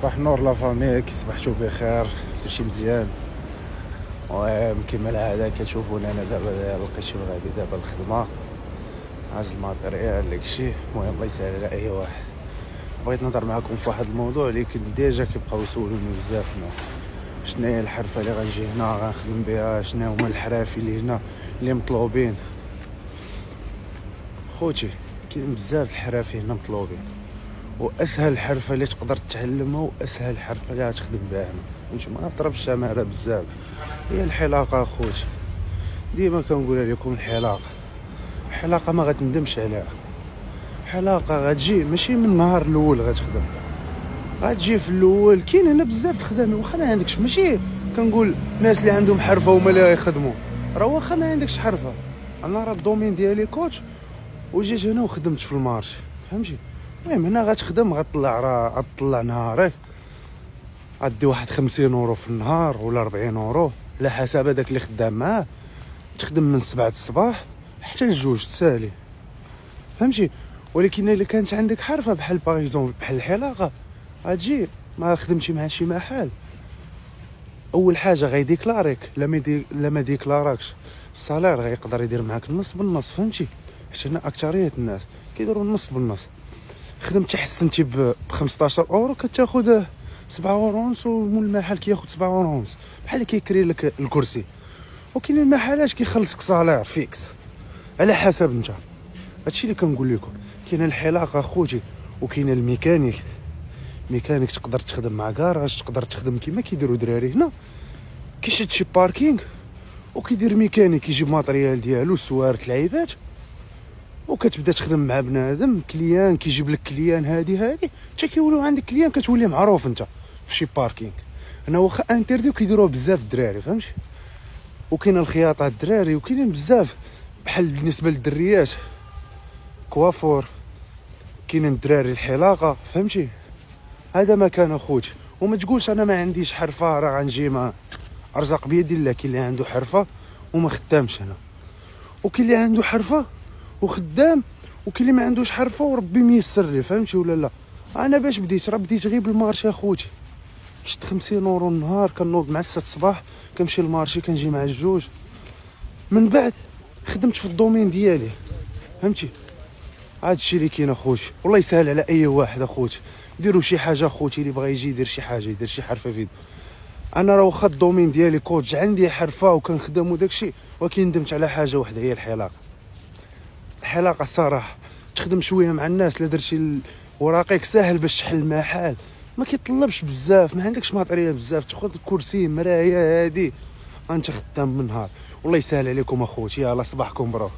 صباح النور لا فامي، كي صبحتو بخير؟ كلشي مزيان؟ المهم كما العاده كتشوفوني انا دابا لقيت شي غادي دابا الخدمه، عاز الماتريال داكشي. المهم الله يسهل على اي واحد. بغيت نهضر معكم في واحد الموضوع اللي ديجا كيبقاو يسولوني بزاف شنو هي الحرفه اللي غنجي هنا غنخدم بها، شنو هما الحرافي اللي هنا اللي مطلوبين. خوتي كاين بزاف الحرافي هنا مطلوبين، واسهل حرفه اللي تقدر تتعلمها واسهل حرفه اللي غتخدم بها هنا، فهمتي؟ ما نضربش الشماله بزاف، هي الحلاقه اخوتي. ديما كنقول لكم الحلاقه ما غتندمش عليها. الحلاقه غتجي ماشي من النهار الاول غتخدم، غتجي في الاول. كاين هنا بزاف الخدامين، واخا ما عندكش، ماشي كنقول الناس اللي عندهم حرفه هما اللي غيخدموا، راه واخا ما عندكش حرفه. انا راه الدومين ديالي كوتش، وجيت هنا وخدمت في المارشي، فهمتي؟ المهم هنا غتخدم، غتطلع نهارك، غدي واحد 50 اورو في النهار ولا 40 اورو على حسب هذاك اللي خدام معاه. تخدم من 7 الصباح حتى لجوج تسالي، فهمتي؟ ولكن الا كانت عندك حرفه بحال باغيزون بحال الحلاقه، غتجي ما خدمتي مع شي محل، اول حاجه غيديكلاريك، لا ما ديكلاراكش الصالير غيقدر يدير معاك النص بالنص، فهمتي؟ حيت هنا اكثريه الناس كيديروا النص بالنص. خدمتي حسنتي ب 15 اورو كتاخذ 7 اورو ونص، ومول المحل كياخذ 7 اورو ونص بحال اللي كيكري لك الكرسي. وكاين المحلات كيخلصك صالير فيكس على حسب انت. هادشي اللي كنقول لكم. كاين الحلاقه اخوتي، وكاين الميكانيك. ميكانيك تقدر تخدم مع كراج، تقدر تخدم كيما كيديروا دراري هنا، كيشد شي باركينغ وكيدير ميكانيك، يجيب ماتريال ديالو، سوارت، لعيبات، وكتبدا تخدم مع بنادم كليان، كيجيب لك كليان هادي حتى كيوليو عندك كليان، كتولي معروف انت في شي باركينغ. هنا واخا انترديو كيديروها بزاف الدراري، فهمتي؟ وكاين الخياطه الدراري، وكاينين بزاف بحال بالنسبه للدريات كوافور، كاينين الدراري الحلاقه، فهمتي؟ هذا مكان اخوتي. وما تقولش انا ما عنديش حرفه راه غنجي، ما ارزق بيد الله. كاين اللي عنده حرفه وما خدامش هنا، وكاين اللي عنده حرفه وخدام، وكاين اللي ما عندوش حرفه وربي ميسر ليه، فهمتي ولا لا؟ انا باش بديت غير بالمارشي اخوتي، شت 50 اورو النهار، كنوض مع 6 الصباح كنمشي للمارشي، كنجي مع الجوج. من بعد خدمت في الدومين ديالي، فهمتي؟ هادشي اللي كاين اخوتي. والله يسهل على اي واحد اخوتي. ديروا شي حاجه اخوتي، اللي بغى يجي يدير شي حاجه، يدير شي حرفه فيد. انا راه واخا الدومين ديالي كوتش، عندي حرفه وكنخدم وداكشي، ولكن ندمت على حاجه وحده، هي الحلاقه. الحلاقه الصراحه تخدم شويه مع الناس، لا درتي وراقيك ساهل باش تحل محل، ما كيطلبش بزاف، ما عندكش ماتريال بزاف، تاخذ الكرسي، مرايه، هادي انت خدام من نهار. والله يسهل عليكم اخوتي. يلا صباحكم برو.